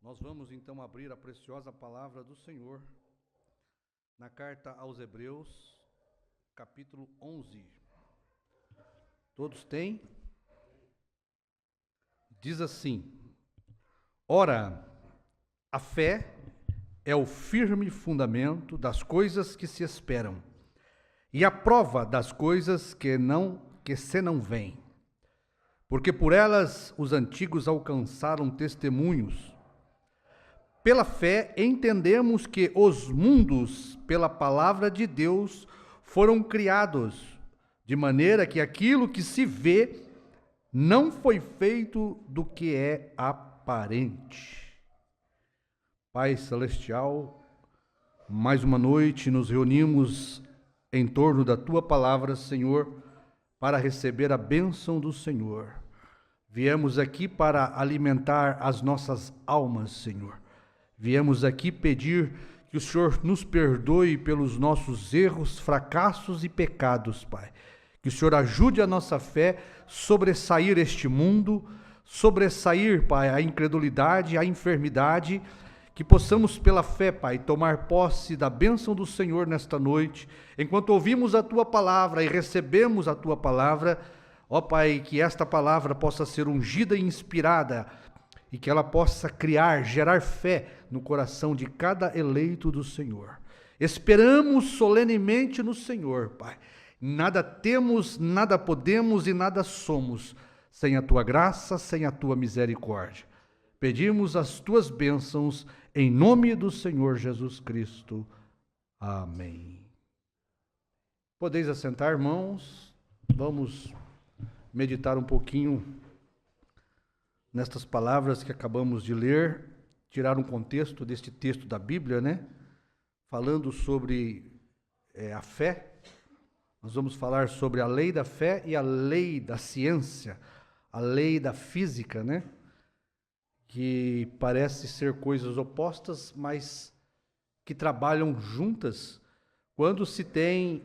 Nós vamos então abrir a preciosa palavra do Senhor na carta aos Hebreus, capítulo 11. Todos têm? Diz assim: ora, a fé é o firme fundamento das coisas que se esperam e a prova das coisas que se não veem. Porque por elas os antigos alcançaram testemunhos. Pela fé entendemos que os mundos, pela palavra de Deus, foram criados, de maneira que aquilo que se vê não foi feito do que é aparente. Pai Celestial, mais uma noite nos reunimos em torno da Tua palavra, Senhor, para receber a bênção do Senhor. Viemos aqui para alimentar as nossas almas, Senhor. Viemos aqui pedir que o Senhor nos perdoe pelos nossos erros, fracassos e pecados, Pai. Que o Senhor ajude a nossa fé sobressair este mundo, sobressair, Pai, a incredulidade, a enfermidade, que possamos pela fé, Pai, tomar posse da bênção do Senhor nesta noite, enquanto ouvimos a Tua palavra e recebemos a Tua palavra. Ó Pai, que esta palavra possa ser ungida e inspirada, e que ela possa gerar fé no coração de cada eleito do Senhor. Esperamos solenemente no Senhor, Pai. Nada temos, nada podemos e nada somos sem a Tua graça, sem a Tua misericórdia. Pedimos as Tuas bênçãos em nome do Senhor Jesus Cristo. Amém. Podeis assentar, irmãos. Vamos meditar um pouquinho nestas palavras que acabamos de ler, tirar um contexto deste texto da Bíblia, né? Falando sobre a fé. Nós vamos falar sobre a lei da fé e a lei da ciência, a lei da física, né? Que parece ser coisas opostas, mas que trabalham juntas quando se tem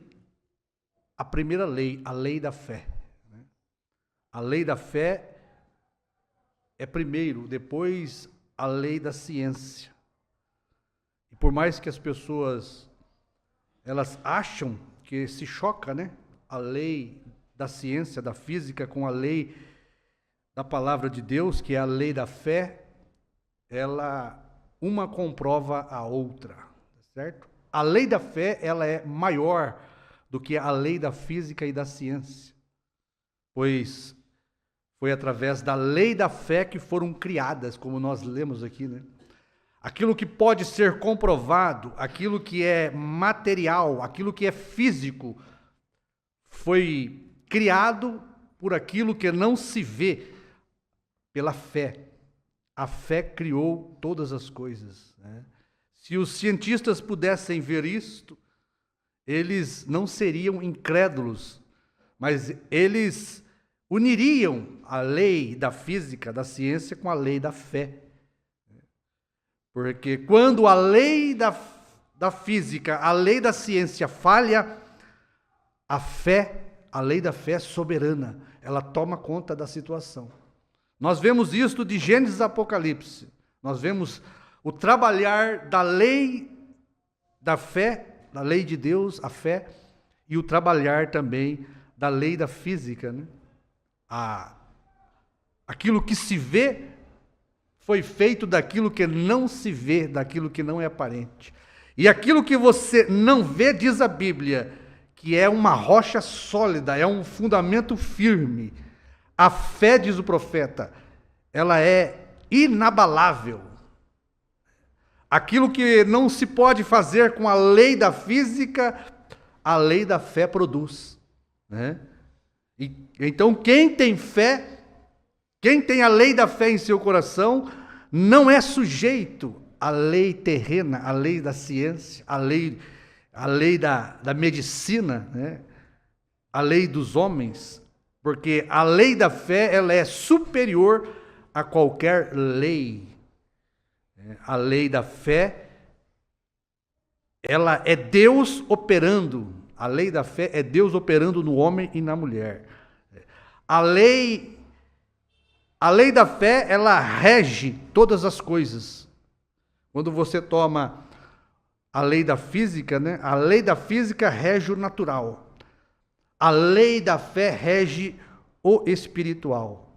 a primeira lei, a lei da fé. Né? A lei da fé é primeiro, depois a lei da ciência. E por mais que as pessoas elas acham que se choca, né? A lei da ciência, da física com a lei da palavra de Deus, que é a lei da fé, uma comprova a outra, certo? A lei da fé, ela é maior do que a lei da física e da ciência, pois foi através da lei da fé que foram criadas, como nós lemos aqui, né? Aquilo que pode ser comprovado, aquilo que é material, aquilo que é físico, foi criado por aquilo que não se vê, pela fé. A fé criou todas as coisas, né? Se os cientistas pudessem ver isto, eles não seriam incrédulos, mas eles uniriam a lei da física, da ciência, com a lei da fé. Porque quando a lei da física, a lei da ciência falha, a fé, a lei da fé é soberana, ela toma conta da situação. Nós vemos isto de Gênesis a Apocalipse. Nós vemos o trabalhar da lei da fé, da lei de Deus, a fé, e o trabalhar também da lei da física, né? Aquilo que se vê foi feito daquilo que não se vê, daquilo que não é aparente. E aquilo que você não vê, diz a Bíblia, que é uma rocha sólida, é um fundamento firme. A fé, diz o profeta, ela é inabalável. Aquilo que não se pode fazer com a lei da física, a lei da fé produz, né? Então, quem tem fé, quem tem a lei da fé em seu coração, não é sujeito à lei terrena, à lei da ciência, à lei da medicina, né? A lei dos homens, porque a lei da fé, ela é superior a qualquer lei. A lei da fé, ela é Deus operando. A lei da fé é Deus operando no homem e na mulher. A lei A lei da fé, ela rege todas as coisas. Quando você toma a lei da física, né? A lei da física rege o natural. A lei da fé rege o espiritual.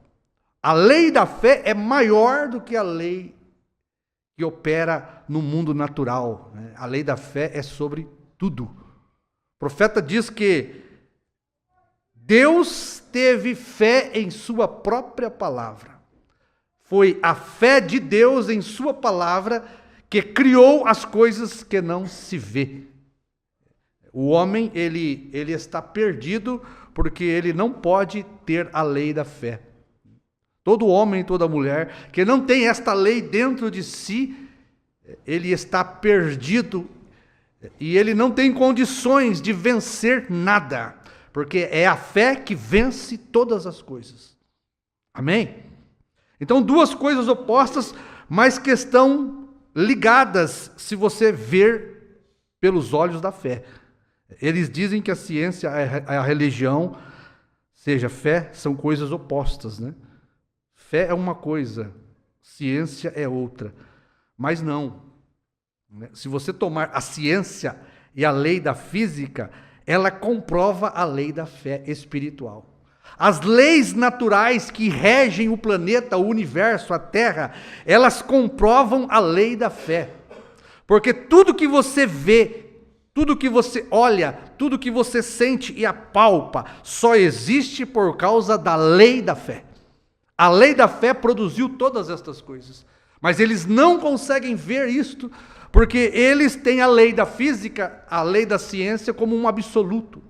A lei da fé é maior do que a lei que opera no mundo natural, né? A lei da fé é sobre tudo. O profeta diz que Deus teve fé em sua própria palavra. Foi a fé de Deus em sua palavra que criou as coisas que não se vê. O homem, ele está perdido porque ele não pode ter a lei da fé. Todo homem, toda mulher que não tem esta lei dentro de si, ele está perdido e ele não tem condições de vencer nada, porque é a fé que vence todas as coisas. Amém? Então, duas coisas opostas, mas que estão ligadas se você ver pelos olhos da fé. Eles dizem que a ciência e a religião, seja fé, são coisas opostas, né? Fé é uma coisa, ciência é outra. Mas não. Se você tomar a ciência e a lei da física, ela comprova a lei da fé espiritual. As leis naturais que regem o planeta, o universo, a Terra, elas comprovam a lei da fé. Porque tudo que você vê, tudo que você olha, tudo que você sente e apalpa, só existe por causa da lei da fé. A lei da fé produziu todas estas coisas. Mas eles não conseguem ver isto, porque eles têm a lei da física, a lei da ciência como um absoluto.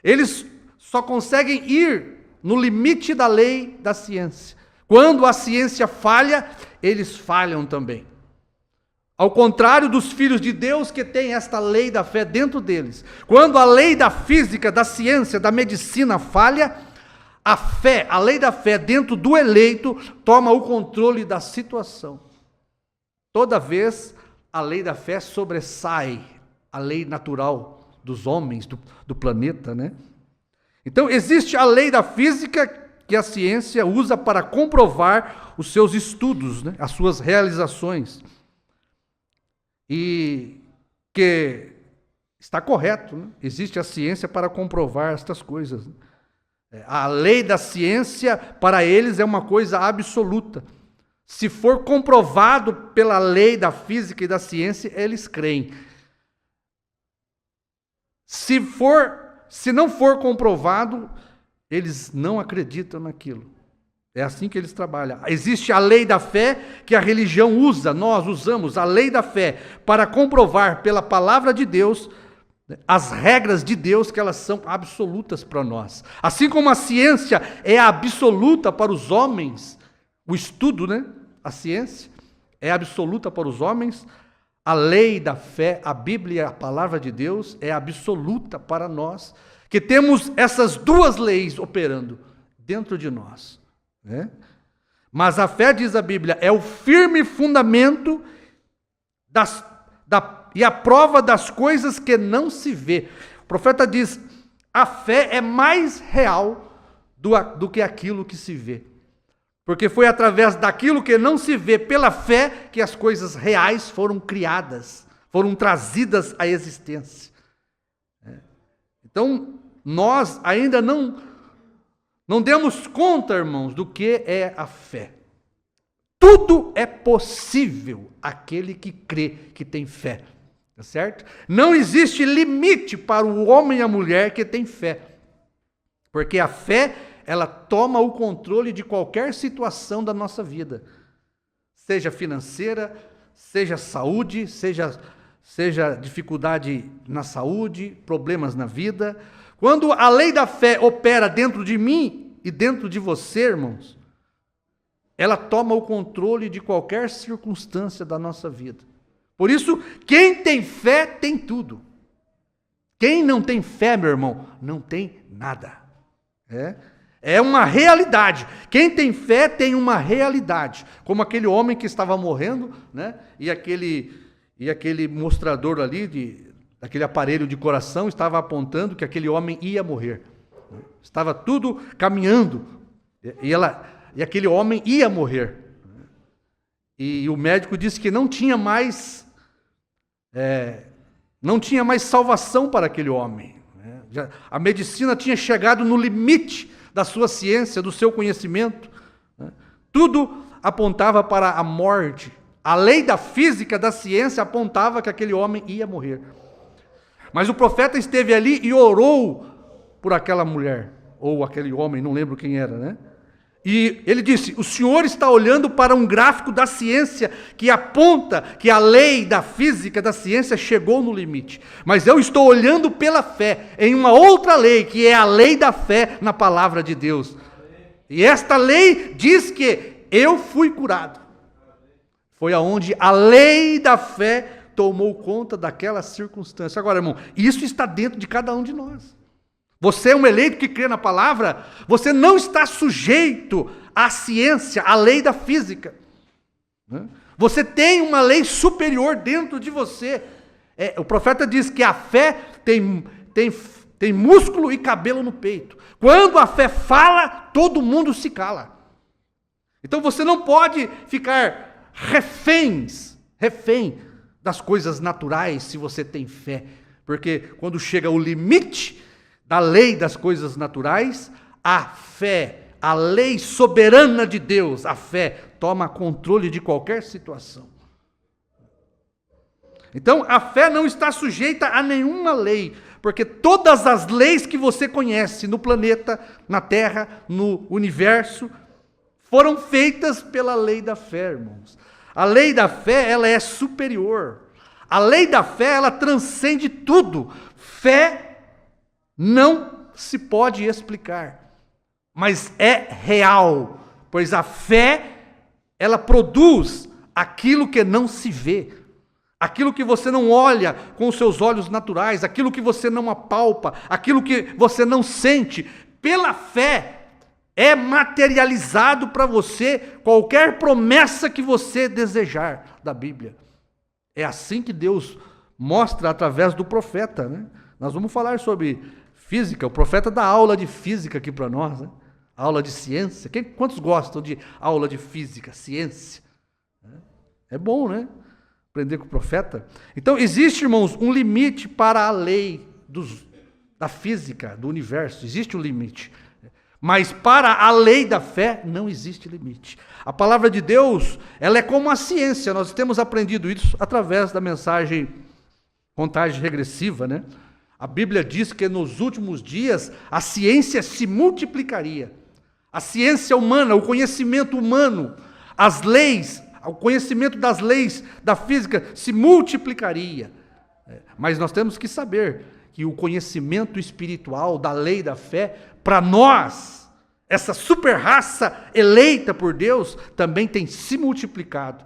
Eles só conseguem ir no limite da lei da ciência. Quando a ciência falha, eles falham também. Ao contrário dos filhos de Deus que têm esta lei da fé dentro deles. Quando a lei da física, da ciência, da medicina falha, a fé, a lei da fé dentro do eleito toma o controle da situação. Toda vez a lei da fé sobressai a lei natural dos homens, do planeta, né? Então existe a lei da física que a ciência usa para comprovar os seus estudos, né? As suas realizações. E que está correto, né? Existe a ciência para comprovar estas coisas, né? A lei da ciência, para eles, é uma coisa absoluta. Se for comprovado pela lei da física e da ciência, eles creem. Se não for comprovado, eles não acreditam naquilo. É assim que eles trabalham. Existe a lei da fé que a religião usa, nós usamos a lei da fé para comprovar pela palavra de Deus as regras de Deus, que elas são absolutas para nós. Assim como a ciência é absoluta para os homens, o estudo, né? A ciência é absoluta para os homens, a lei da fé, a Bíblia, a palavra de Deus, é absoluta para nós, que temos essas duas leis operando dentro de nós, né? Mas a fé, diz a Bíblia, é o firme fundamento e a prova das coisas que não se vê. O profeta diz, a fé é mais real do que aquilo que se vê. Porque foi através daquilo que não se vê, pela fé, que as coisas reais foram criadas, foram trazidas à existência. Então, nós ainda não demos conta, irmãos, do que é a fé. Tudo é possível àquele que crê, que tem fé. Tá certo? Não existe limite para o homem e a mulher que tem fé. Porque a fé, ela toma o controle de qualquer situação da nossa vida. Seja financeira, seja saúde, seja dificuldade na saúde, problemas na vida. Quando a lei da fé opera dentro de mim e dentro de você, irmãos, ela toma o controle de qualquer circunstância da nossa vida. Por isso, quem tem fé tem tudo. Quem não tem fé, meu irmão, não tem nada. É uma realidade. Quem tem fé tem uma realidade. Como aquele homem que estava morrendo, né? E aquele mostrador ali, daquele aparelho de coração, estava apontando que aquele homem ia morrer. Estava tudo caminhando. E e aquele homem ia morrer. E o médico disse que não tinha mais salvação para aquele homem. A medicina tinha chegado no limite da sua ciência, do seu conhecimento. Tudo apontava para a morte. A lei da física, da ciência, apontava que aquele homem ia morrer. Mas o profeta esteve ali e orou por aquela mulher, ou aquele homem, não lembro quem era, né? E ele disse: o Senhor está olhando para um gráfico da ciência que aponta que a lei da física, da ciência, chegou no limite. Mas eu estou olhando pela fé em uma outra lei, que é a lei da fé na palavra de Deus. E esta lei diz que eu fui curado. Foi aonde a lei da fé tomou conta daquela circunstância. Agora, irmão, isso está dentro de cada um de nós. Você é um eleito que crê na palavra, você não está sujeito à ciência, à lei da física. Você tem uma lei superior dentro de você. O profeta diz que a fé tem músculo e cabelo no peito. Quando a fé fala, todo mundo se cala. Então você não pode ficar refém das coisas naturais se você tem fé. Porque quando chega o limite da lei das coisas naturais, a fé, a lei soberana de Deus, a fé toma controle de qualquer situação. Então, a fé não está sujeita a nenhuma lei, porque todas as leis que você conhece no planeta, na Terra, no universo, foram feitas pela lei da fé, irmãos. A lei da fé, ela é superior. A lei da fé, ela transcende tudo. Fé não se pode explicar, mas é real, pois a fé, ela produz aquilo que não se vê, aquilo que você não olha com os seus olhos naturais, aquilo que você não apalpa, aquilo que você não sente. Pela fé é materializado para você qualquer promessa que você desejar da Bíblia. É assim que Deus mostra através do profeta, né? Nós vamos falar sobre física, o profeta dá aula de física aqui para nós, né? Aula de ciência. Quantos gostam de aula de física, ciência? É bom, né? Aprender com o profeta. Então, existe, irmãos, um limite para a lei da física, do universo. Existe um limite. Mas para a lei da fé, não existe limite. A palavra de Deus, ela é como a ciência. Nós temos aprendido isso através da mensagem contagem regressiva, né? A Bíblia diz que nos últimos dias a ciência se multiplicaria. A ciência humana, o conhecimento humano, as leis, o conhecimento das leis da física se multiplicaria. Mas nós temos que saber que o conhecimento espiritual da lei da fé, para nós, essa super raça eleita por Deus, também tem se multiplicado.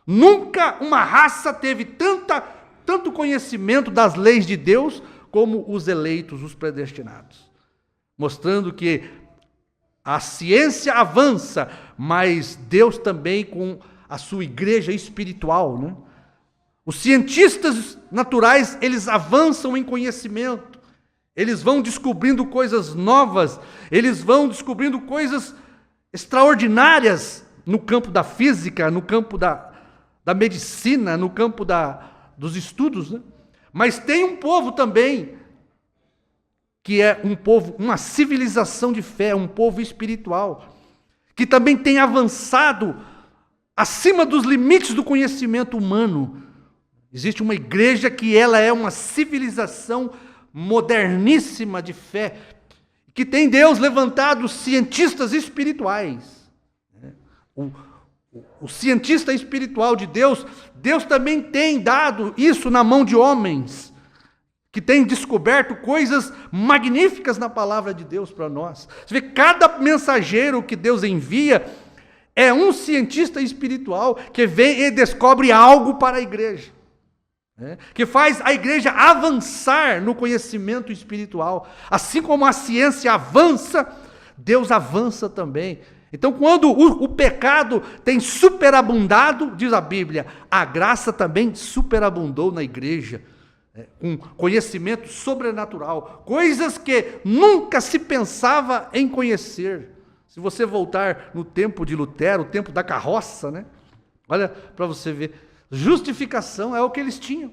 Nunca uma raça teve tanto conhecimento das leis de Deus como os eleitos, os predestinados, mostrando que a ciência avança, mas Deus também com a sua igreja espiritual, né? Os cientistas naturais, eles avançam em conhecimento, eles vão descobrindo coisas novas, eles vão descobrindo coisas extraordinárias no campo da física, no campo da medicina, no campo dos estudos, né? Mas tem um povo também, que é um povo, uma civilização de fé, um povo espiritual, que também tem avançado acima dos limites do conhecimento humano. Existe uma igreja que ela é uma civilização moderníssima de fé, que tem Deus levantado cientistas espirituais. O cientista espiritual de Deus, Deus também tem dado isso na mão de homens, que têm descoberto coisas magníficas na palavra de Deus para nós. Você vê, cada mensageiro que Deus envia é um cientista espiritual que vem e descobre algo para a igreja, né? Que faz a igreja avançar no conhecimento espiritual. Assim como a ciência avança, Deus avança também. Então, quando o pecado tem superabundado, diz a Bíblia, a graça também superabundou na igreja, com conhecimento sobrenatural, coisas que nunca se pensava em conhecer, Se você voltar no tempo de Lutero, o tempo da carroça, né? Olha para você ver, justificação é o que eles tinham.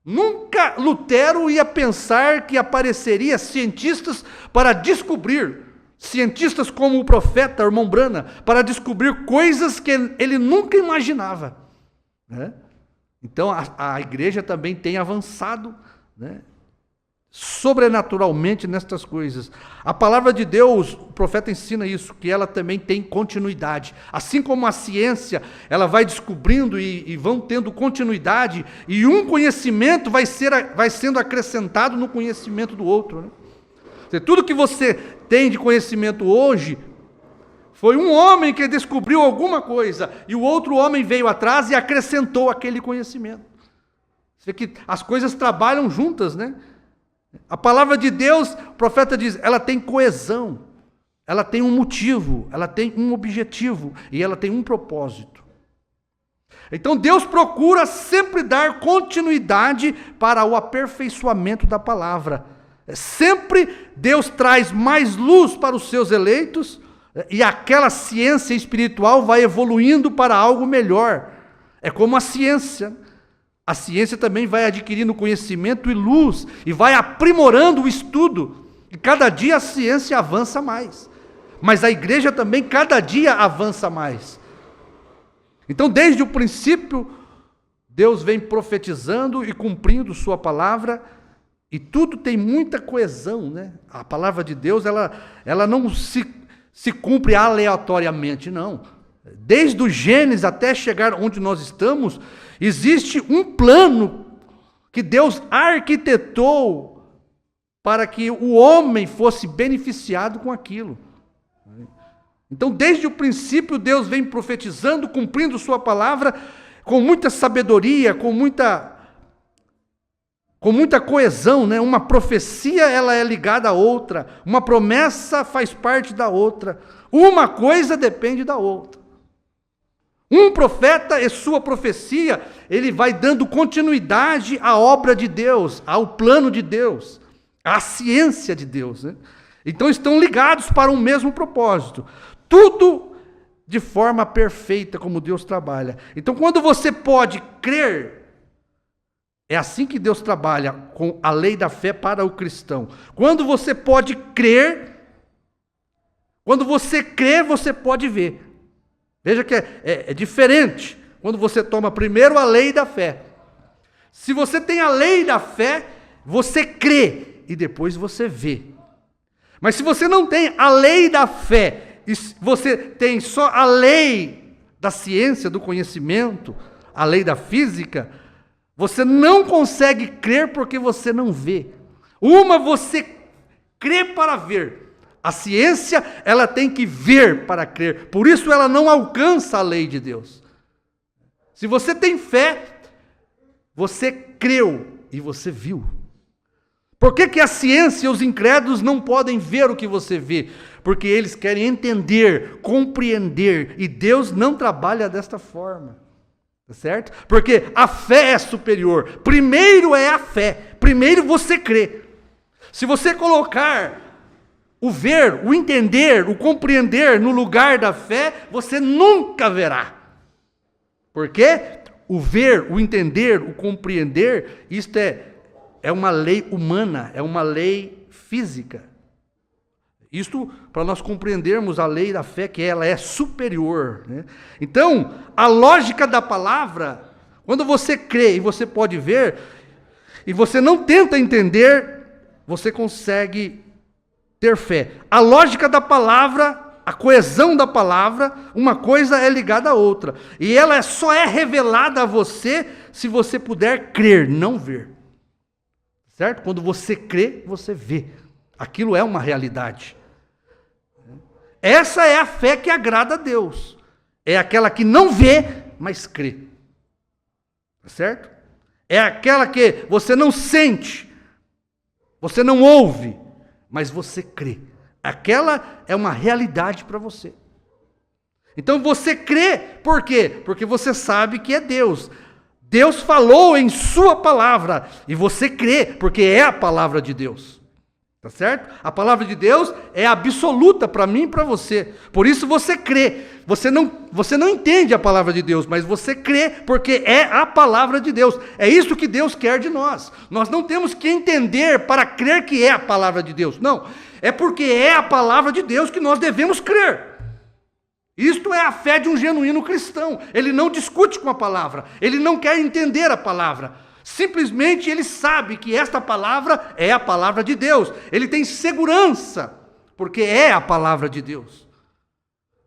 Nunca Lutero ia pensar que apareceria cientistas para descobrir, cientistas como o profeta, o irmão Branham, para descobrir coisas que ele nunca imaginava, né? Então a igreja também tem avançado, né, sobrenaturalmente nestas coisas. A palavra de Deus, o profeta ensina isso, que ela também tem continuidade. Assim como a ciência, ela vai descobrindo e vão tendo continuidade, e um conhecimento vai sendo acrescentado no conhecimento do outro, né? Tudo que você tem de conhecimento hoje, foi um homem que descobriu alguma coisa, e o outro homem veio atrás e acrescentou aquele conhecimento. Você vê que as coisas trabalham juntas, né? A palavra de Deus, o profeta diz, ela tem coesão, ela tem um motivo, ela tem um objetivo e ela tem um propósito. Então Deus procura sempre dar continuidade para o aperfeiçoamento da palavra. Sempre Deus traz mais luz para os seus eleitos e aquela ciência espiritual vai evoluindo para algo melhor. É como a ciência. A ciência também vai adquirindo conhecimento e luz, e vai aprimorando o estudo, e cada dia a ciência avança mais, mas a igreja também cada dia avança mais. Então desde o princípio, Deus vem profetizando e cumprindo sua palavra, e tudo tem muita coesão, né? A palavra de Deus, ela não se cumpre aleatoriamente, não. Desde o Gênesis até chegar onde nós estamos, existe um plano que Deus arquitetou para que o homem fosse beneficiado com aquilo. Então, desde o princípio, Deus vem profetizando, cumprindo sua palavra, com muita sabedoria, com muita coesão, né? Uma profecia, ela é ligada à outra, uma promessa faz parte da outra, uma coisa depende da outra. Um profeta e sua profecia, ele vai dando continuidade à obra de Deus, ao plano de Deus, à ciência de Deus, né? Então estão ligados para um mesmo propósito. Tudo de forma perfeita, como Deus trabalha. Então quando você pode crer, é assim que Deus trabalha com a lei da fé para o cristão. Quando você pode crer, quando você crê, você pode ver. Veja que é diferente quando você toma primeiro a lei da fé. Se você tem a lei da fé, você crê e depois você vê. Mas se você não tem a lei da fé, e você tem só a lei da ciência, do conhecimento, a lei da física, você não consegue crer porque você não vê. Uma você crê para ver. A ciência, ela tem que ver para crer. Por isso ela não alcança a lei de Deus. Se você tem fé, você creu e você viu. Por que a ciência e os incrédulos não podem ver o que você vê? Porque eles querem entender, compreender, e Deus não trabalha desta forma. Tá certo? Porque a fé é superior. Primeiro é a fé. Primeiro você crê. Se você colocar o ver, o entender, o compreender no lugar da fé, você nunca verá. Por quê? O ver, o entender, o compreender, isto é uma lei humana, é uma lei física. Isto para nós compreendermos a lei da fé, que ela é superior, né? Então, a lógica da palavra, quando você crê e você pode ver, e você não tenta entender, você consegue ter fé. A lógica da palavra, a coesão da palavra, uma coisa é ligada à outra. E ela só é revelada a você se você puder crer, não ver. Certo? Quando você crê, você vê. Aquilo é uma realidade. Essa é a fé que agrada a Deus. É aquela que não vê, mas crê. Certo? É aquela que você não sente, você não ouve, mas você crê. Aquela é uma realidade para você. Então você crê, por quê? Porque você sabe que é Deus. Deus falou em sua palavra, e você crê, porque é a palavra de Deus. Tá certo? A palavra de Deus é absoluta para mim e para você. Por isso você crê. Você não entende a palavra de Deus, mas você crê porque é a palavra de Deus. É isso que Deus quer de nós. Nós não temos que entender para crer que é a palavra de Deus. Não. É porque é a palavra de Deus que nós devemos crer. Isto é a fé de um genuíno cristão. Ele não discute com a palavra. Ele não quer entender a palavra. Simplesmente ele sabe que esta palavra é a palavra de Deus. Ele tem segurança, porque é a palavra de Deus.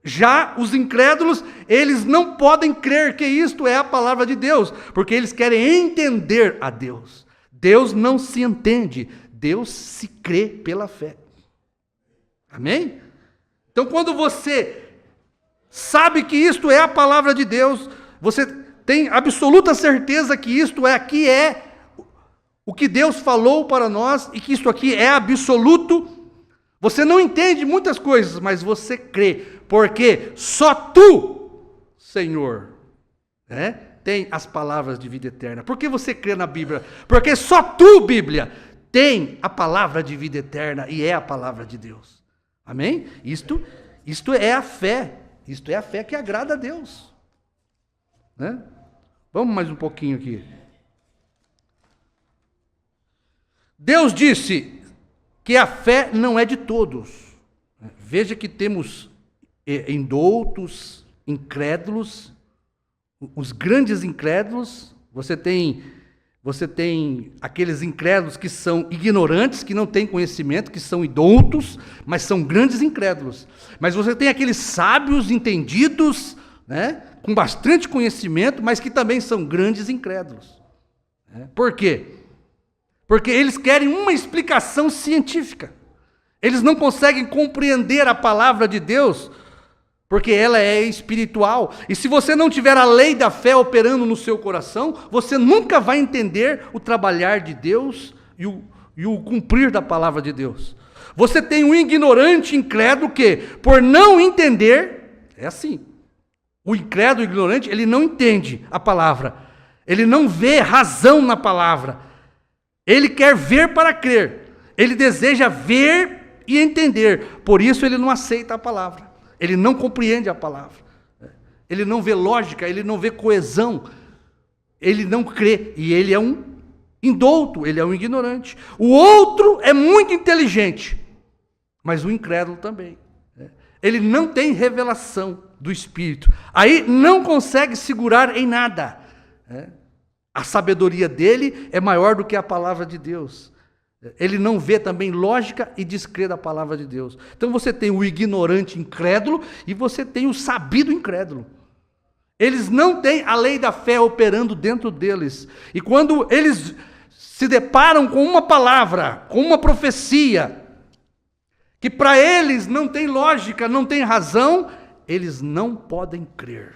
Já os incrédulos, eles não podem crer que isto é a palavra de Deus, porque eles querem entender a Deus. Deus não se entende, Deus se crê pela fé. Amém? Então, quando você sabe que isto é a palavra de Deus, você tem absoluta certeza que isto aqui é o que Deus falou para nós e que isto aqui é absoluto. Você não entende muitas coisas, mas você crê, porque só tu, Senhor, tem as palavras de vida eterna. Por que você crê na Bíblia? Porque só tu, Bíblia, tem a palavra de vida eterna e é a palavra de Deus. Amém? Isto é a fé. Isto é a fé que agrada a Deus. Né? Vamos mais um pouquinho aqui. Deus disse que a fé não é de todos. Veja que temos indoutos, incrédulos, os grandes incrédulos. Você tem aqueles incrédulos que são ignorantes, que não têm conhecimento, que são indoutos, mas são grandes incrédulos. Mas você tem aqueles sábios, entendidos, com bastante conhecimento, mas que também são grandes incrédulos. Por quê? Porque eles querem uma explicação científica. Eles não conseguem compreender a palavra de Deus, porque ela é espiritual. E se você não tiver a lei da fé operando no seu coração, você nunca vai entender o trabalhar de Deus e o cumprir da palavra de Deus. Você tem um ignorante incrédulo que, por não entender, é assim. O incrédulo, o ignorante, ele não entende a palavra. Ele não vê razão na palavra. Ele quer ver para crer. Ele deseja ver e entender. Por isso ele não aceita a palavra. Ele não compreende a palavra. Ele não vê lógica, ele não vê coesão. Ele não crê. E ele é um indouto, ele é um ignorante. O outro é muito inteligente, mas o incrédulo também. Ele não tem revelação do Espírito. Aí não consegue segurar em nada. A sabedoria dele é maior do que a palavra de Deus. Ele não vê também lógica e descrê da palavra de Deus. Então você tem o ignorante incrédulo e você tem o sabido incrédulo. Eles não têm a lei da fé operando dentro deles. E quando eles se deparam com uma palavra, com uma profecia, que para eles não tem lógica, não tem razão, eles não podem crer.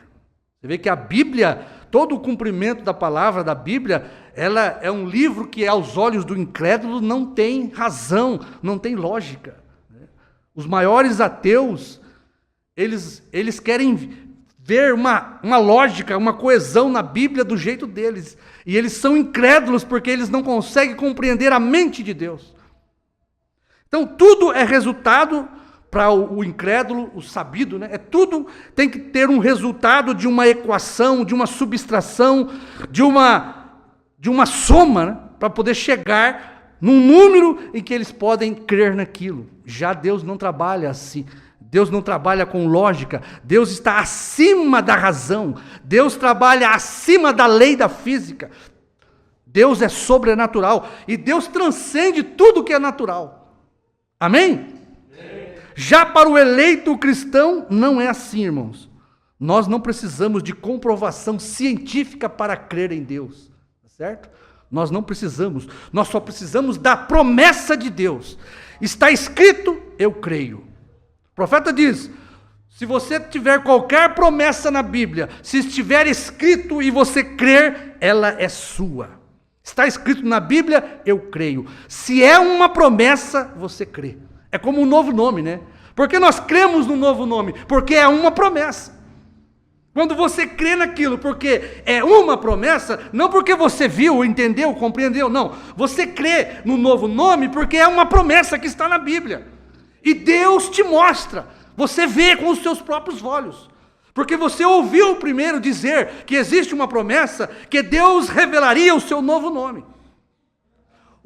Você vê que a Bíblia, todo o cumprimento da palavra da Bíblia, ela é um livro que aos olhos do incrédulo não tem razão, não tem lógica. Os maiores ateus, eles querem ver uma lógica, uma coesão na Bíblia do jeito deles. E eles são incrédulos porque eles não conseguem compreender a mente de Deus. Então tudo é resultado para o incrédulo, o sabido, tudo tem que ter um resultado de uma equação, de uma subtração, de uma soma, para poder chegar num número em que eles podem crer naquilo. Já Deus não trabalha assim. Deus não trabalha com lógica. Deus está acima da razão. Deus trabalha acima da lei da física. Deus é sobrenatural e Deus transcende tudo que é natural. Amém? Já para o eleito cristão, não é assim, irmãos. Nós não precisamos de comprovação científica para crer em Deus, certo? Nós não precisamos, nós só precisamos da promessa de Deus. Está escrito, eu creio. O profeta diz, se você tiver qualquer promessa na Bíblia, se estiver escrito e você crer, ela é sua. Está escrito na Bíblia, eu creio. Se é uma promessa, você crê. É como um novo nome, Por que nós cremos no novo nome? Porque é uma promessa. Quando você crê naquilo porque é uma promessa, não porque você viu, entendeu, compreendeu, não. Você crê no novo nome porque é uma promessa que está na Bíblia. E Deus te mostra, você vê com os seus próprios olhos. Porque você ouviu primeiro dizer que existe uma promessa, que Deus revelaria o seu novo nome.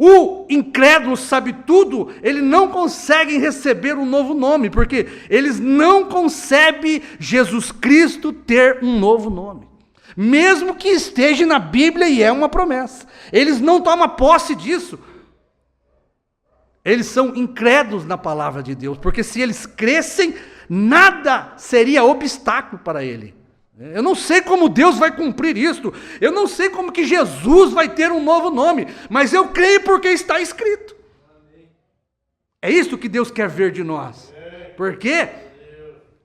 O incrédulo sabe tudo, ele não consegue receber um novo nome, porque eles não concebem Jesus Cristo ter um novo nome. Mesmo que esteja na Bíblia e é uma promessa. Eles não tomam posse disso. Eles são incrédulos na palavra de Deus, porque se eles crescem, nada seria obstáculo para ele. Eu não sei como Deus vai cumprir isto, eu não sei como que Jesus vai ter um novo nome, mas eu creio porque está escrito. É isso que Deus quer ver de nós. Porque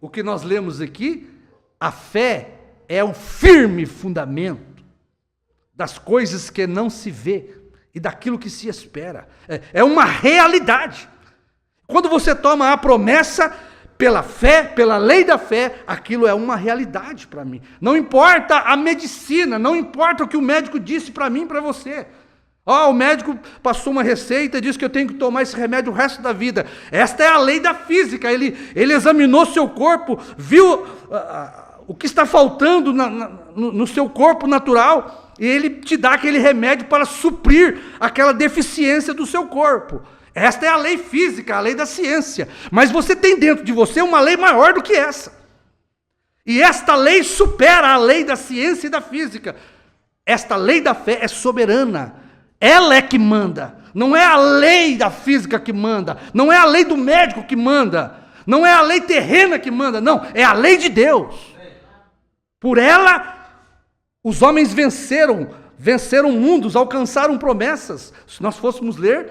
o que nós lemos aqui, a fé é um firme fundamento das coisas que não se vê e daquilo que se espera. É uma realidade. Quando você toma a promessa pela fé, pela lei da fé, aquilo é uma realidade para mim. Não importa a medicina, não importa o que o médico disse para mim e para você. O médico passou uma receita e disse que eu tenho que tomar esse remédio o resto da vida. Esta é a lei da física. Ele examinou seu corpo, viu o que está faltando no seu corpo natural, e ele te dá aquele remédio para suprir aquela deficiência do seu corpo. Esta é a lei física, a lei da ciência. Mas você tem dentro de você uma lei maior do que essa. E esta lei supera a lei da ciência e da física. Esta lei da fé é soberana. Ela é que manda. Não é a lei da física que manda. Não é a lei do médico que manda. Não é a lei terrena que manda. Não, é a lei de Deus. Por ela, os homens venceram mundos, alcançaram promessas. Se nós fôssemos ler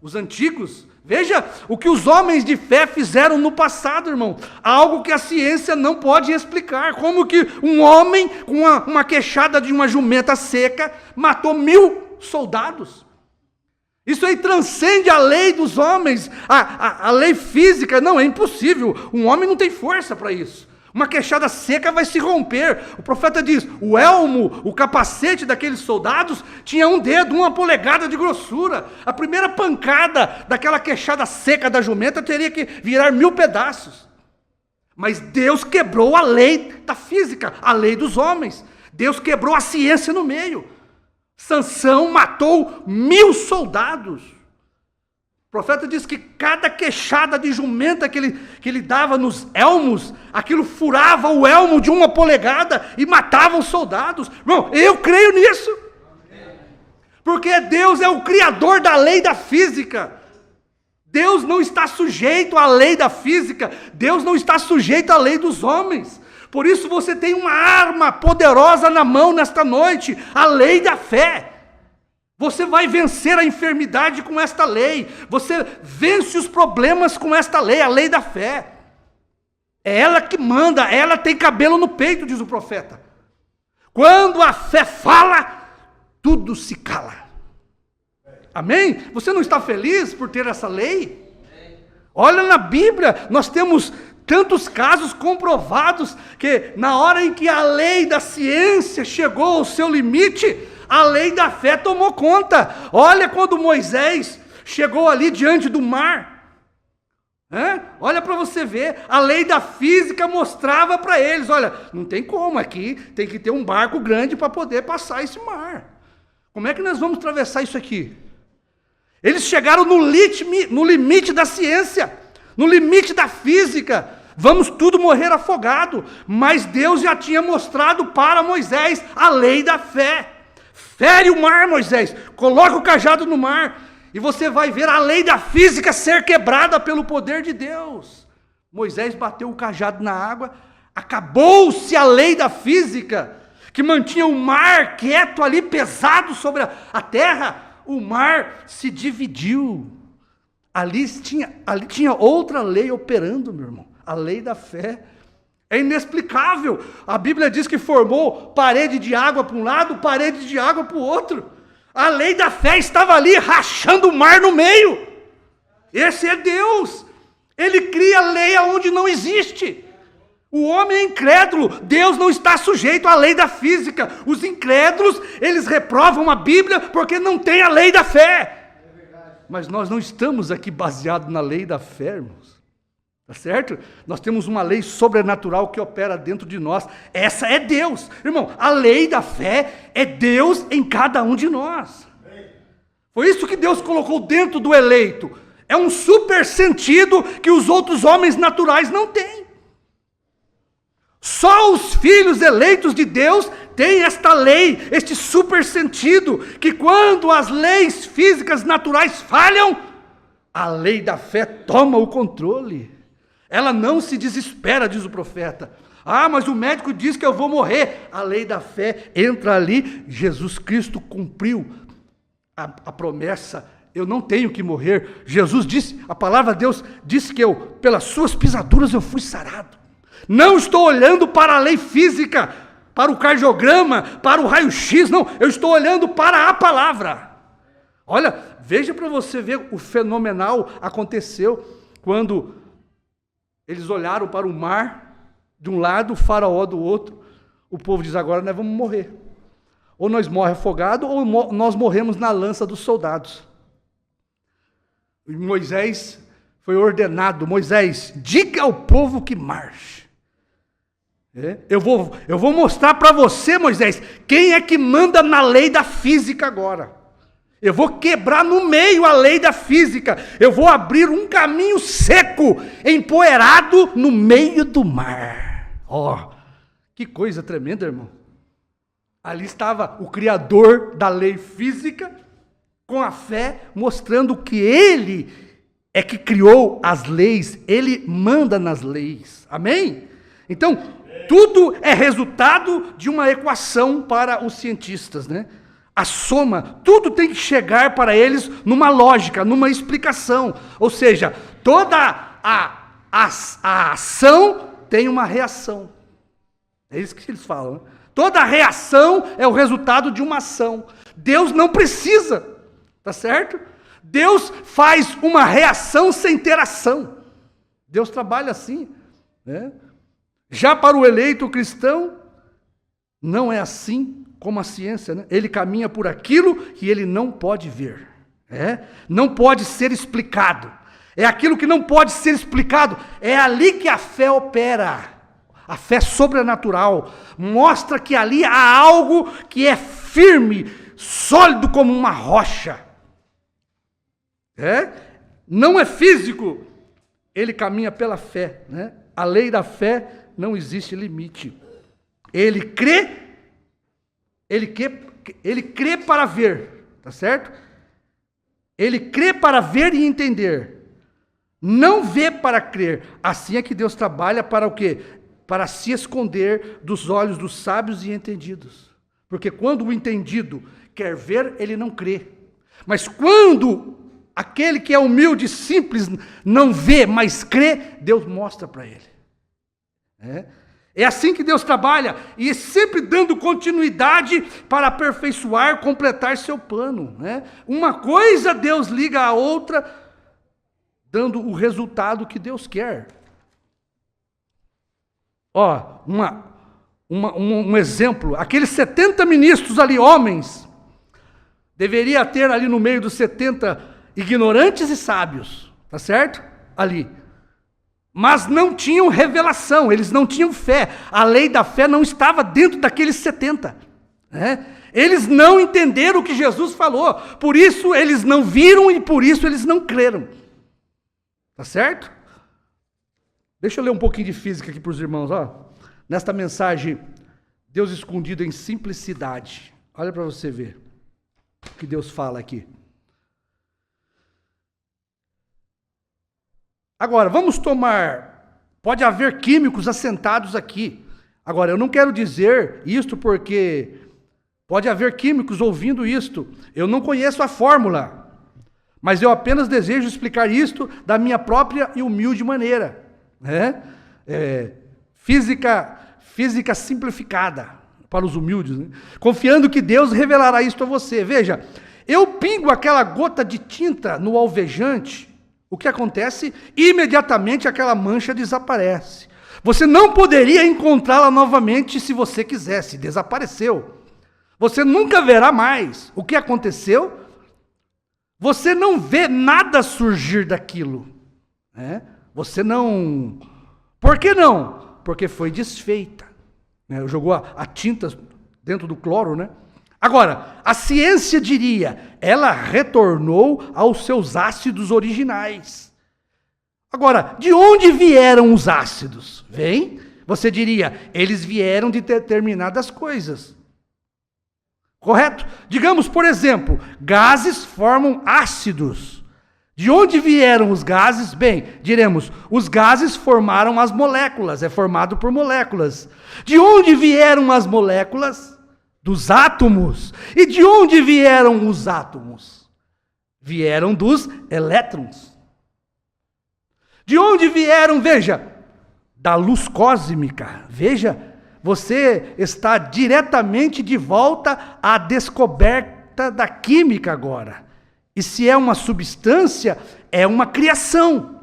os antigos, veja o que os homens de fé fizeram no passado, irmão. Algo que a ciência não pode explicar. Como que um homem com uma queixada de uma jumenta seca matou 1000 soldados? Isso aí transcende a lei dos homens, a lei física. Não, é impossível. Um homem não tem força para isso. Uma queixada seca vai se romper. O profeta diz, o elmo, o capacete daqueles soldados tinha um dedo, 1 polegada de grossura. A primeira pancada daquela queixada seca da jumenta teria que virar 1000 pedaços. Mas Deus quebrou a lei da física, a lei dos homens. Deus quebrou a ciência no meio. Sansão matou 1000 soldados. O profeta diz que cada queixada de jumenta que ele dava nos elmos, aquilo furava o elmo de 1 polegada e matava os soldados. Irmão, eu creio nisso. Porque Deus é o criador da lei da física. Deus não está sujeito à lei da física. Deus não está sujeito à lei dos homens. Por isso você tem uma arma poderosa na mão nesta noite, a lei da fé. Você vai vencer a enfermidade com esta lei. Você vence os problemas com esta lei, a lei da fé. É ela que manda, ela tem cabelo no peito, diz o profeta. Quando a fé fala, tudo se cala. Amém? Você não está feliz por ter essa lei? Olha na Bíblia, nós temos tantos casos comprovados que na hora em que a lei da ciência chegou ao seu limite, a lei da fé tomou conta. Olha quando Moisés chegou ali diante do mar. Olha para você ver, a lei da física mostrava para eles, olha, não tem como aqui, tem que ter um barco grande para poder passar esse mar. Como é que nós vamos atravessar isso aqui? Eles chegaram no limite da ciência, no limite da física. Vamos tudo morrer afogado. Mas Deus já tinha mostrado para Moisés a lei da fé. Fere o mar, Moisés, coloca o cajado no mar, e você vai ver a lei da física ser quebrada pelo poder de Deus. Moisés bateu o cajado na água, acabou-se a lei da física, que mantinha o mar quieto ali, pesado sobre a terra. O mar se dividiu. Ali tinha outra lei operando, meu irmão, a lei da fé. É inexplicável. A Bíblia diz que formou parede de água para um lado, parede de água para o outro. A lei da fé estava ali, rachando o mar no meio. Esse é Deus. Ele cria lei aonde não existe. O homem é incrédulo, Deus não está sujeito à lei da física. Os incrédulos, eles reprovam a Bíblia porque não tem a lei da fé. Mas nós não estamos aqui baseados na lei da fé, irmãos. Tá certo? Nós temos uma lei sobrenatural que opera dentro de nós. Essa é Deus. Irmão, a lei da fé é Deus em cada um de nós. Foi isso que Deus colocou dentro do eleito. É um super sentido que os outros homens naturais não têm. Só os filhos eleitos de Deus têm esta lei, este super sentido, que quando as leis físicas naturais falham, a lei da fé toma o controle. Ela não se desespera, diz o profeta. Ah, mas o médico diz que eu vou morrer. A lei da fé entra ali. Jesus Cristo cumpriu a promessa. Eu não tenho que morrer. Jesus disse, a palavra de Deus disse que pelas suas pisaduras eu fui sarado. Não estou olhando para a lei física, para o cardiograma, para o raio-x, não. Eu estou olhando para a palavra. Olha, veja para você ver o fenomenal aconteceu quando eles olharam para o mar de um lado, o faraó do outro. O povo diz, agora nós vamos morrer. Ou nós morremos afogados, ou nós morremos na lança dos soldados. E Moisés foi ordenado, Moisés, diga ao povo que marche. Eu vou mostrar para você, Moisés, quem é que manda na lei da física agora. Eu vou quebrar no meio a lei da física. Eu vou abrir um caminho seco, empoeirado no meio do mar. Ó, que coisa tremenda, irmão. Ali estava o Criador da lei física, com a fé, mostrando que Ele é que criou as leis, Ele manda nas leis. Amém? Então, tudo é resultado de uma equação para os cientistas, né? A soma, tudo tem que chegar para eles numa lógica, numa explicação. Ou seja, toda a ação tem uma reação. É isso que eles falam, né? Toda reação é o resultado de uma ação. Deus não precisa, tá certo? Deus faz uma reação sem ter ação. Deus trabalha assim, né? Já para o eleito cristão, não é assim como a ciência, né? Ele caminha por aquilo que ele não pode ver, não pode ser explicado. É aquilo que não pode ser explicado, é ali que a fé opera. A fé sobrenatural mostra que ali há algo que é firme, sólido como uma rocha. Não é físico, ele caminha pela fé, né? A lei da fé não existe limite. Ele crê para ver, tá certo? Ele crê para ver e entender. Não vê para crer. Assim é que Deus trabalha para o quê? Para se esconder dos olhos dos sábios e entendidos. Porque quando o entendido quer ver, ele não crê. Mas quando aquele que é humilde, simples, não vê, mas crê, Deus mostra para ele. É assim que Deus trabalha, e sempre dando continuidade para aperfeiçoar, completar seu plano. Uma coisa Deus liga à outra, dando o resultado que Deus quer. Ó, um exemplo, aqueles 70 ministros ali, homens, deveria ter ali no meio dos 70 ignorantes e sábios, tá certo? Ali. Mas não tinham revelação, eles não tinham fé. A lei da fé não estava dentro daqueles 70. Eles não entenderam o que Jesus falou, por isso eles não viram e por isso eles não creram. Tá certo? Deixa eu ler um pouquinho de física aqui para os irmãos. Ó. Nesta mensagem, Deus escondido em simplicidade. Olha para você ver o que Deus fala aqui. Agora, vamos tomar, pode haver químicos assentados aqui. Agora, eu não quero dizer isto porque pode haver químicos ouvindo isto. Eu não conheço a fórmula, mas eu apenas desejo explicar isto da minha própria e humilde maneira. Física simplificada para os humildes, né? Confiando que Deus revelará isto a você. Veja, eu pingo aquela gota de tinta no alvejante. O que acontece? Imediatamente aquela mancha desaparece. Você não poderia encontrá-la novamente se você quisesse, desapareceu. Você nunca verá mais. O que aconteceu? Você não vê nada surgir daquilo. Né? Você não... Por que não? Porque foi desfeita. Né? Jogou a tinta dentro do cloro, né? Agora, a ciência diria, ela retornou aos seus ácidos originais. Agora, de onde vieram os ácidos? Vem, você diria, eles vieram de determinadas coisas. Correto? Digamos, por exemplo, gases formam ácidos. De onde vieram os gases? Bem, diremos, os gases formaram as moléculas, é formado por moléculas. De onde vieram as moléculas? Dos átomos. E de onde vieram os átomos? Vieram dos elétrons. De onde vieram? Veja, da luz cósmica. Veja, você está diretamente de volta à descoberta da química agora. E se é uma substância, é uma criação.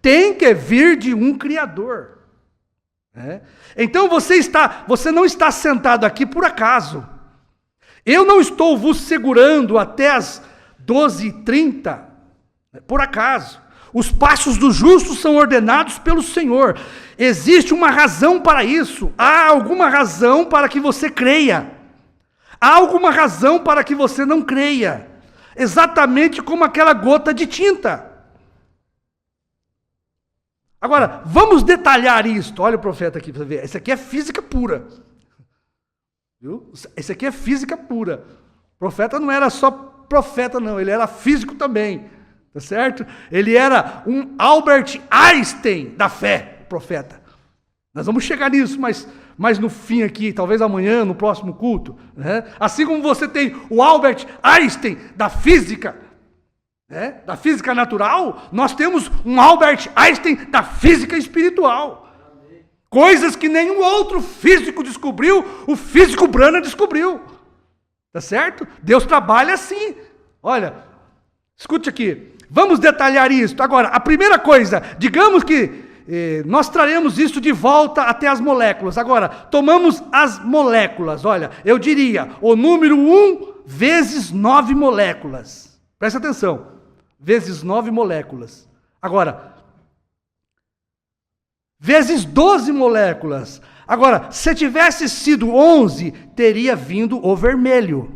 Tem que vir de um criador. Então você não está sentado aqui por acaso. Eu não estou vos segurando até as 12h30 por acaso. Os passos do justo são ordenados pelo Senhor. Existe uma razão para isso. Há alguma razão para que você creia. Há alguma razão para que você não creia. Exatamente como aquela gota de tinta. Agora, vamos detalhar isto. Olha o profeta aqui para você ver. Isso aqui é física pura. Viu? Isso aqui é física pura. O profeta não era só profeta, não. Ele era físico também. Tá certo? Ele era um Albert Einstein da fé, o profeta. Nós vamos chegar nisso, mas no fim aqui, talvez amanhã, no próximo culto. Né? Assim como você tem o Albert Einstein da física, da física natural, nós temos um Albert Einstein da física espiritual. Coisas que nenhum outro físico descobriu, o físico Branham descobriu. Tá certo? Deus trabalha assim. Olha, escute aqui. Vamos detalhar isso. Agora, a primeira coisa, digamos que nós traremos isso de volta até as moléculas. Agora, tomamos as moléculas. Olha, eu diria, o número 1 vezes 9 moléculas. Presta atenção. Vezes 9 moléculas. Agora, vezes 12 moléculas. Agora, se tivesse sido 11, teria vindo o vermelho.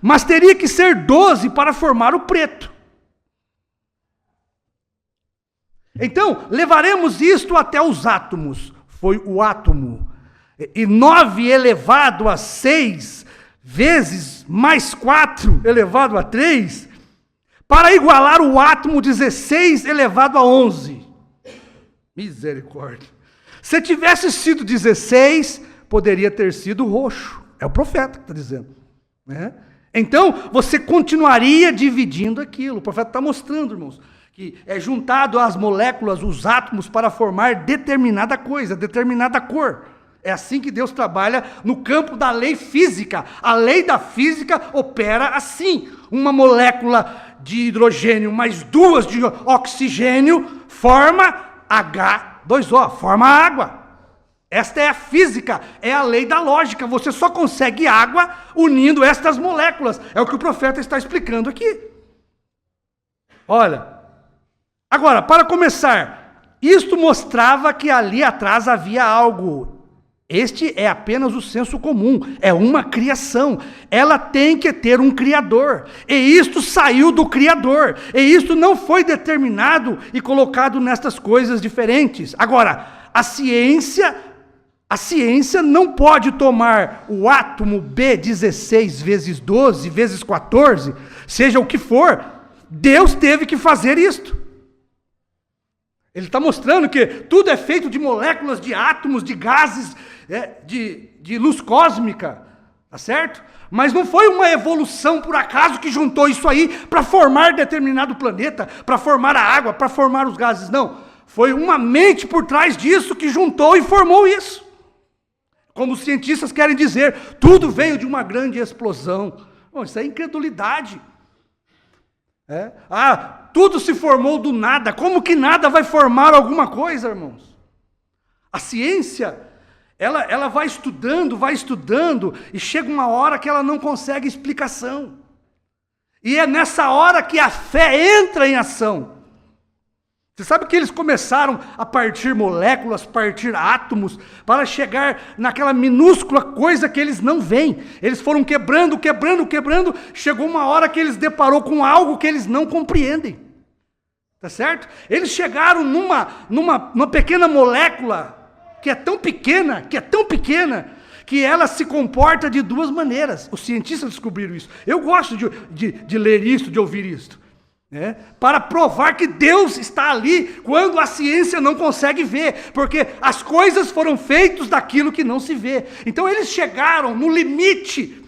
Mas teria que ser 12 para formar o preto. Então, levaremos isto até os átomos. Foi o átomo. E 9 elevado a 6, vezes mais 4 elevado a 3, para igualar o átomo 16 elevado a 11. Misericórdia. Se tivesse sido 16, poderia ter sido roxo. É o profeta que está dizendo. Né? Então, você continuaria dividindo aquilo. O profeta está mostrando, irmãos, que é juntado às moléculas, os átomos, para formar determinada coisa, determinada cor. É assim que Deus trabalha no campo da lei física. A lei da física opera assim. Uma molécula de hidrogênio mais 2 de oxigênio forma H2O, forma água. Esta é a física, é a lei da lógica. Você só consegue água unindo estas moléculas. É o que o profeta está explicando aqui. Olha, agora, para começar, isto mostrava que ali atrás havia algo. Este é apenas o senso comum, é uma criação. Ela tem que ter um criador. E isto saiu do criador. E isto não foi determinado e colocado nestas coisas diferentes. Agora, a ciência não pode tomar o átomo B16 vezes 12 vezes 14, seja o que for. Deus teve que fazer isto. Ele está mostrando que tudo é feito de moléculas, de átomos, de gases, de luz cósmica, tá certo? Mas não foi uma evolução por acaso que juntou isso aí para formar determinado planeta, para formar a água, para formar os gases, não. Foi uma mente por trás disso que juntou e formou isso. Como os cientistas querem dizer, tudo veio de uma grande explosão. Bom, isso é incredulidade. Tudo se formou do nada. Como que nada vai formar alguma coisa, irmãos? A ciência, ela vai estudando, e chega uma hora que ela não consegue explicação. E é nessa hora que a fé entra em ação. Você sabe que eles começaram a partir moléculas, partir átomos, para chegar naquela minúscula coisa que eles não veem. Eles foram quebrando, chegou uma hora que eles deparou com algo que eles não compreendem. Tá certo? Eles chegaram numa pequena molécula, que é tão pequena, que ela se comporta de duas maneiras. Os cientistas descobriram isso. Eu gosto de ler isso, de ouvir isso. Para provar que Deus está ali quando a ciência não consegue ver, porque as coisas foram feitas daquilo que não se vê. Então eles chegaram no limite,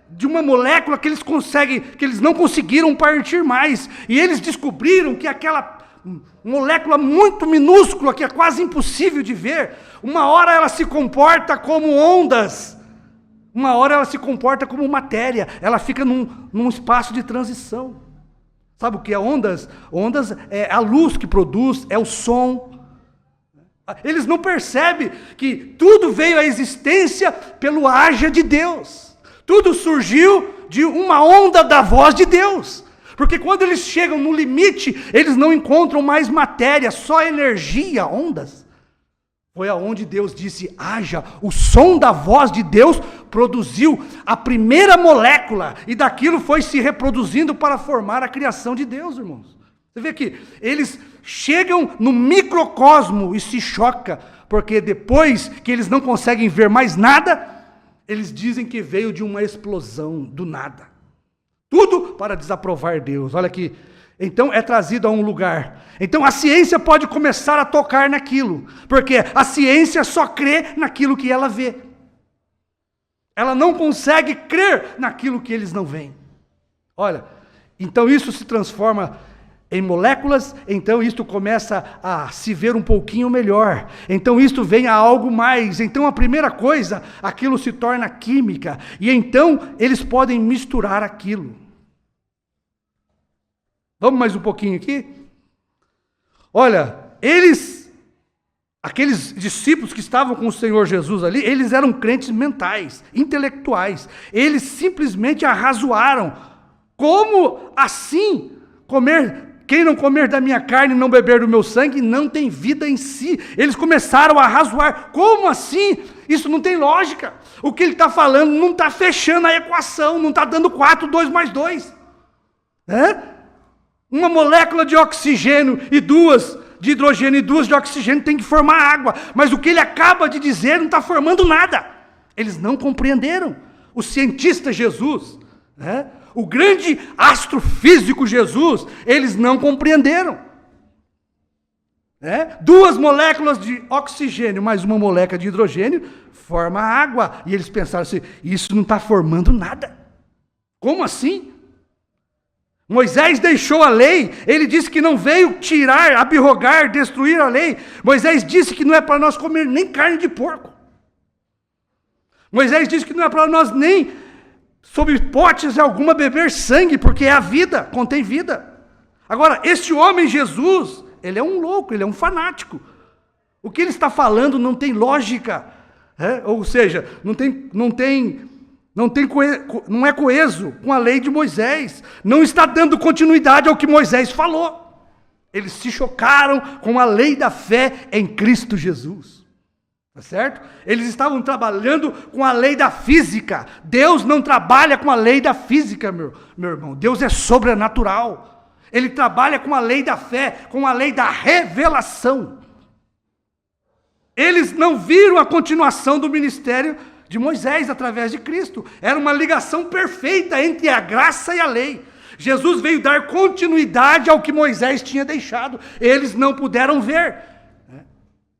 de uma molécula que eles não conseguiram partir mais, e eles descobriram que aquela molécula muito minúscula, que é quase impossível de ver, uma hora ela se comporta como ondas, uma hora ela se comporta como matéria, ela fica num espaço de transição. Sabe o que é ondas? Ondas é a luz que produz, é o som. Eles não percebem que tudo veio à existência pelo haja de Deus. Tudo surgiu de uma onda da voz de Deus. Porque quando eles chegam no limite, eles não encontram mais matéria, só energia, ondas. Foi aonde Deus disse, haja. O som da voz de Deus produziu a primeira molécula, e daquilo foi se reproduzindo para formar a criação de Deus, irmãos. Você vê que eles chegam no microcosmo e se chocam, porque depois que eles não conseguem ver mais nada, eles dizem que veio de uma explosão do nada. Tudo para desaprovar Deus. Olha aqui. Então é trazido a um lugar. Então a ciência pode começar a tocar naquilo, porque a ciência só crê naquilo que ela vê. Ela não consegue crer naquilo que eles não veem. Olha, então isso se transforma em moléculas, então isto começa a se ver um pouquinho melhor. Então isto vem a algo mais. Então a primeira coisa, aquilo se torna química, e então eles podem misturar aquilo. Vamos mais um pouquinho aqui? Olha, aqueles discípulos que estavam com o Senhor Jesus ali, eles eram crentes mentais, intelectuais. Eles simplesmente arrazoaram. Como assim quem não comer da minha carne e não beber do meu sangue não tem vida em si? Eles começaram a arrazoar. Como assim? Isso não tem lógica. O que ele está falando não está fechando a equação, não está dando 4, 2 mais 2. Uma molécula de oxigênio e 2 de hidrogênio e 2 de oxigênio tem que formar água. Mas o que ele acaba de dizer não está formando nada. Eles não compreenderam. O cientista Jesus, o grande astrofísico Jesus, eles não compreenderam. 2 moléculas de oxigênio mais uma molécula de hidrogênio forma água. E eles pensaram assim, isso não está formando nada. Como assim? Moisés deixou a lei, ele disse que não veio tirar, abrogar, destruir a lei. Moisés disse que não é para nós comer nem carne de porco. Moisés disse que não é para nós nem, sob hipótese alguma, beber sangue, porque é a vida, contém vida. Agora, este homem Jesus, ele é um louco, ele é um fanático. O que ele está falando não tem lógica, ou seja, não é coeso com a lei de Moisés, não está dando continuidade ao que Moisés falou. Eles se chocaram com a lei da fé em Cristo Jesus. Tá certo? Eles estavam trabalhando com a lei da física. Deus não trabalha com a lei da física, meu irmão. Deus é sobrenatural. Ele trabalha com a lei da fé, com a lei da revelação. Eles não viram a continuação do ministério de Moisés através de Cristo. Era uma ligação perfeita entre a graça e a lei. Jesus veio dar continuidade ao que Moisés tinha deixado. Eles não puderam ver.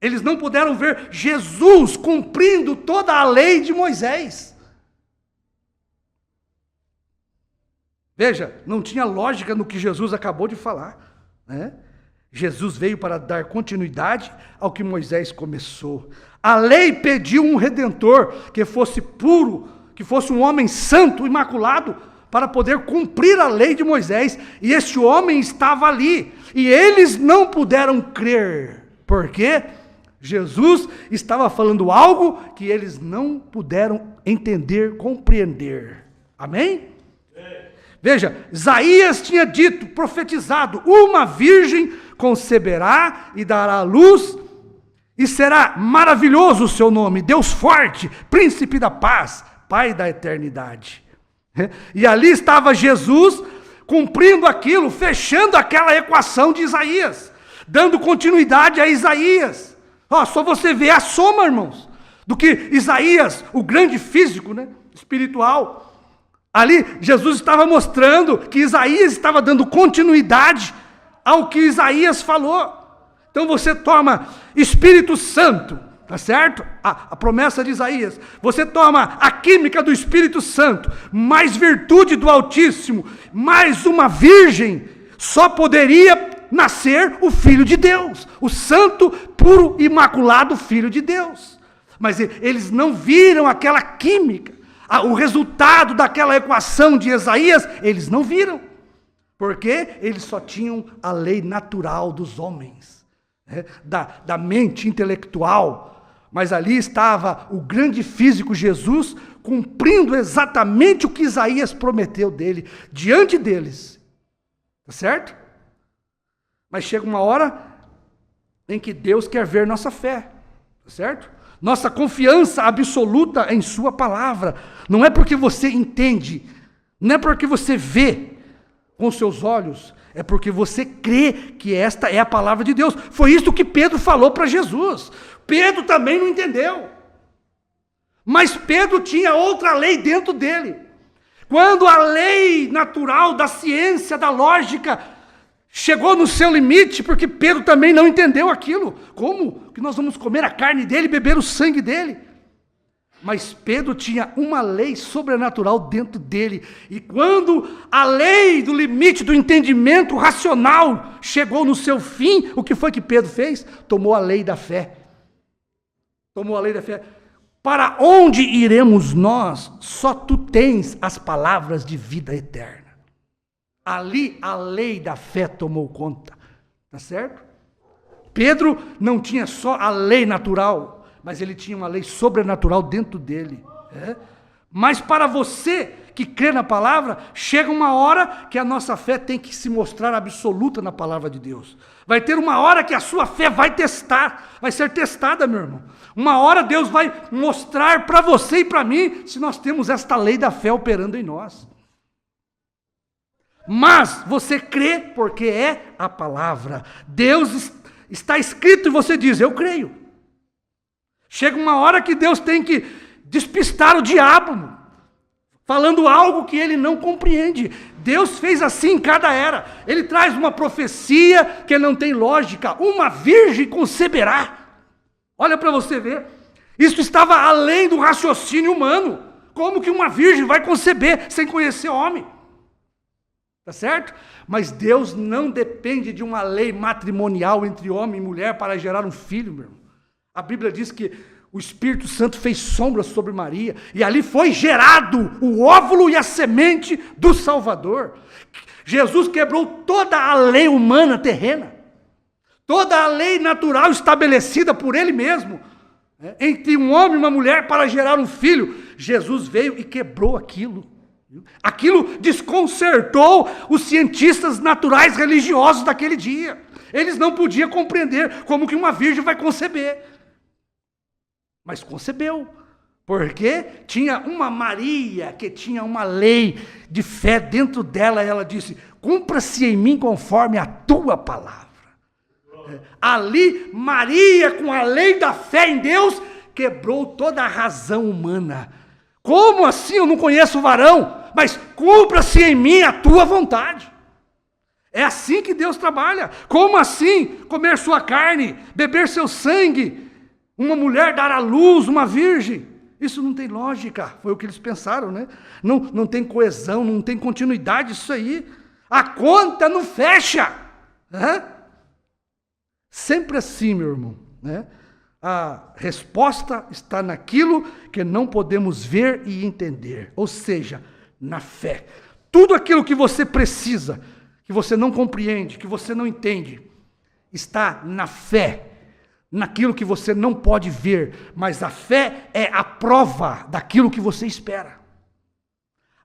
Eles não puderam ver Jesus cumprindo toda a lei de Moisés. Veja, não tinha lógica no que Jesus acabou de falar. Jesus veio para dar continuidade ao que Moisés começou. A lei pediu um redentor que fosse puro, que fosse um homem santo, imaculado, para poder cumprir a lei de Moisés. E este homem estava ali. E eles não puderam crer. Por quê? Jesus estava falando algo que eles não puderam entender, compreender. Amém? Veja, Isaías tinha dito, profetizado, uma virgem conceberá e dará à luz, e será maravilhoso o seu nome, Deus forte, príncipe da paz, Pai da eternidade. E ali estava Jesus cumprindo aquilo, fechando aquela equação de Isaías, dando continuidade a Isaías. Só você vê a soma, irmãos, do que Isaías, o grande físico, espiritual, ali Jesus estava mostrando que Isaías estava dando continuidade ao que Isaías falou. Então você toma Espírito Santo, tá certo? A promessa de Isaías. Você toma a química do Espírito Santo, mais virtude do Altíssimo, mais uma virgem, só poderia nascer o Filho de Deus, o santo, puro, imaculado Filho de Deus. Mas eles não viram aquela química, o resultado daquela equação de Isaías, eles não viram, porque eles só tinham a lei natural dos homens, da mente intelectual. Mas ali estava o grande físico Jesus, cumprindo exatamente o que Isaías prometeu dele, diante deles. Tá certo? Mas chega uma hora em que Deus quer ver nossa fé. Tá certo? Nossa confiança absoluta em sua palavra. Não é porque você entende, não é porque você vê com seus olhos, é porque você crê que esta é a palavra de Deus. Foi isso que Pedro falou para Jesus. Pedro também não entendeu. Mas Pedro tinha outra lei dentro dele. Quando a lei natural da ciência, da lógica, chegou no seu limite, porque Pedro também não entendeu aquilo. Como que nós vamos comer a carne dele e beber o sangue dele? Mas Pedro tinha uma lei sobrenatural dentro dele. E quando a lei do limite do entendimento racional chegou no seu fim, o que foi que Pedro fez? Tomou a lei da fé. Tomou a lei da fé. Para onde iremos nós? Só tu tens as palavras de vida eterna. Ali a lei da fé tomou conta. Tá certo? Pedro não tinha só a lei natural, mas ele tinha uma lei sobrenatural dentro dele. Mas para você que crê na palavra, chega uma hora que a nossa fé tem que se mostrar absoluta na palavra de Deus. Vai ter uma hora que a sua fé vai ser testada, meu irmão. Uma hora Deus vai mostrar para você e para mim se nós temos esta lei da fé operando em nós. Mas você crê porque é a palavra. Deus está escrito e você diz, eu creio. Chega uma hora que Deus tem que despistar o diabo, falando algo que ele não compreende. Deus fez assim em cada era. Ele traz uma profecia que não tem lógica. Uma virgem conceberá. Olha para você ver. Isso estava além do raciocínio humano. Como que uma virgem vai conceber sem conhecer homem? Tá certo? Mas Deus não depende de uma lei matrimonial entre homem e mulher para gerar um filho, meu irmão. A Bíblia diz que o Espírito Santo fez sombra sobre Maria, e ali foi gerado o óvulo e a semente do Salvador. Jesus quebrou toda a lei humana terrena, toda a lei natural estabelecida por Ele mesmo, entre um homem e uma mulher para gerar um filho. Jesus veio e quebrou aquilo. Aquilo desconcertou os cientistas naturais religiosos daquele dia. Eles não podiam compreender como que uma virgem vai conceber. Mas concebeu, porque tinha uma Maria que tinha uma lei de fé dentro dela. Ela disse, cumpra-se em mim conforme a tua palavra. Ali, Maria, com a lei da fé em Deus, quebrou toda a razão humana. Como assim? Eu não conheço o varão, mas cumpra-se em mim a tua vontade. É assim que Deus trabalha. Como assim? Comer sua carne, beber seu sangue, uma mulher dar à luz, uma virgem. Isso não tem lógica, foi o que eles pensaram, né? Não tem coesão, não tem continuidade isso aí. A conta não fecha. Sempre assim, meu irmão. A resposta está naquilo que não podemos ver e entender. Ou seja, na fé. Tudo aquilo que você precisa, que você não compreende, que você não entende, está na fé. naquilo que você não pode ver, mas a fé é a prova daquilo que você espera.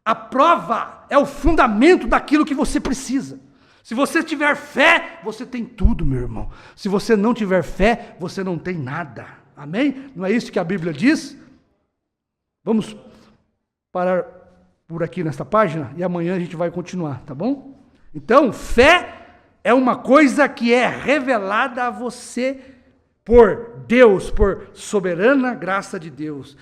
A prova é o fundamento daquilo que você precisa. Se você tiver fé, você tem tudo, meu irmão. Se você não tiver fé, você não tem nada. Amém? Não é isso que a Bíblia diz? Vamos parar por aqui nesta página e amanhã a gente vai continuar, tá bom? Então, fé é uma coisa que é revelada a você por Deus, por soberana graça de Deus.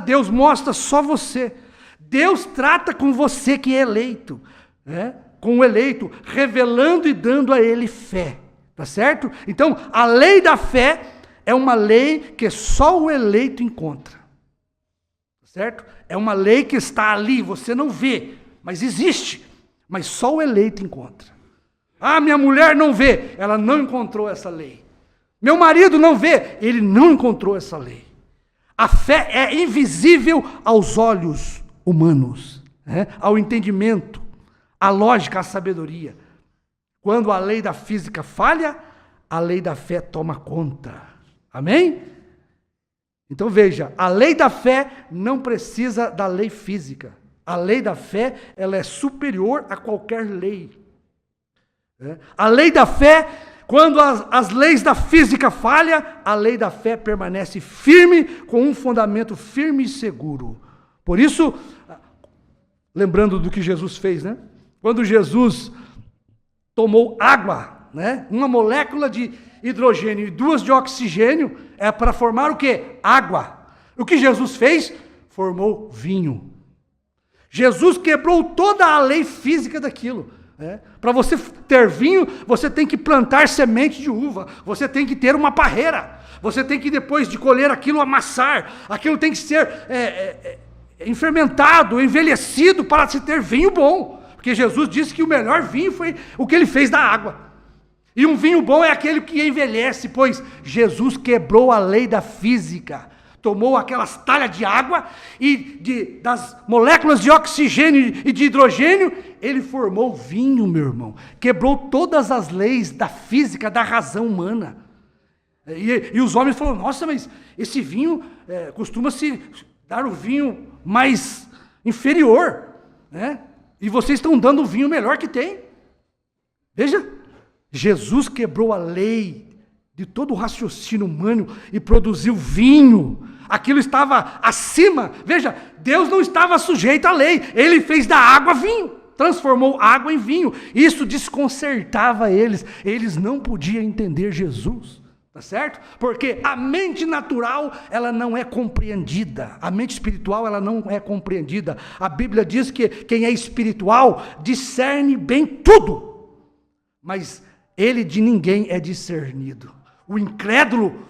Deus mostra só você. Deus trata com você que é eleito, né? Com o eleito, revelando e dando a ele fé, tá certo? Então, a lei da fé é uma lei que só o eleito encontra, tá certo? É uma lei que está ali, você não vê, mas existe, mas só o eleito encontra. Ah, minha mulher não vê, ela não encontrou essa lei. Meu marido não vê, ele não encontrou essa lei. A fé é invisível aos olhos humanos, né? Ao entendimento, à lógica, à sabedoria. Quando a lei da física falha, a lei da fé toma conta. Amém? Então veja, a lei da fé não precisa da lei física. A lei da fé, ela é superior a qualquer lei. A lei da fé, quando as leis da física falham, a lei da fé permanece firme, com um fundamento firme e seguro. Por isso, lembrando do que Jesus fez, né? Quando Jesus tomou água, né? Uma molécula de hidrogênio e 2 de oxigênio, é para formar o quê? Água. O que Jesus fez? Formou vinho. Jesus quebrou toda a lei física daquilo. Para você ter vinho, você tem que plantar semente de uva, você tem que ter uma parreira, você tem que, depois de colher aquilo, amassar, aquilo tem que ser fermentado, envelhecido, para se ter vinho bom, porque Jesus disse que o melhor vinho foi o que ele fez da água, e um vinho bom é aquele que envelhece, pois Jesus quebrou a lei da física, tomou aquelas talhas de água e das moléculas de oxigênio e de hidrogênio, ele formou vinho, meu irmão. Quebrou todas as leis da física, da razão humana. E os homens falaram, nossa, mas esse vinho costuma-se dar o vinho mais inferior, né? E vocês estão dando o vinho melhor que tem. Veja, Jesus quebrou a lei de todo o raciocínio humano e produziu vinho. Aquilo estava acima. Veja, Deus não estava sujeito à lei. Ele fez da água vinho, transformou água em vinho. Isso desconcertava eles. Eles não podiam entender Jesus, tá certo? Porque a mente natural, ela não é compreendida. A mente espiritual, ela não é compreendida. A Bíblia diz que quem é espiritual discerne bem tudo, mas ele de ninguém é discernido. O incrédulo,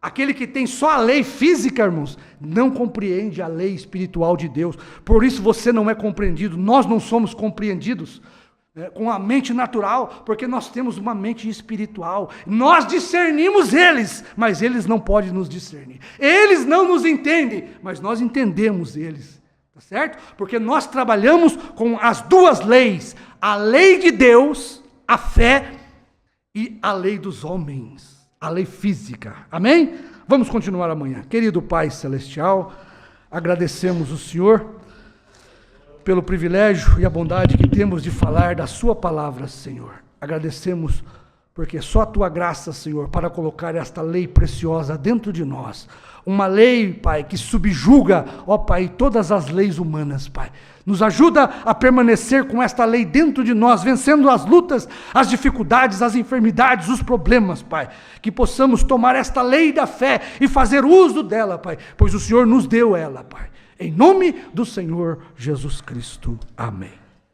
aquele que tem só a lei física, irmãos, não compreende a lei espiritual de Deus. Por isso você não é compreendido. Nós não somos compreendidos com a mente natural, porque nós temos uma mente espiritual. Nós discernimos eles, mas eles não podem nos discernir. Eles não nos entendem, mas nós entendemos eles. Tá certo? Porque nós trabalhamos com as duas leis. A lei de Deus, a fé, e a lei dos homens, a lei física. Amém? Vamos continuar amanhã. Querido Pai Celestial, agradecemos o Senhor pelo privilégio e a bondade que temos de falar da sua palavra, Senhor. Agradecemos porque só a tua graça, Senhor, para colocar esta lei preciosa dentro de nós. Uma lei, Pai, que subjuga, ó Pai, todas as leis humanas, Pai. Nos ajuda a permanecer com esta lei dentro de nós, vencendo as lutas, as dificuldades, as enfermidades, os problemas, Pai. Que possamos tomar esta lei da fé e fazer uso dela, Pai, pois o Senhor nos deu ela, Pai. Em nome do Senhor Jesus Cristo. Amém.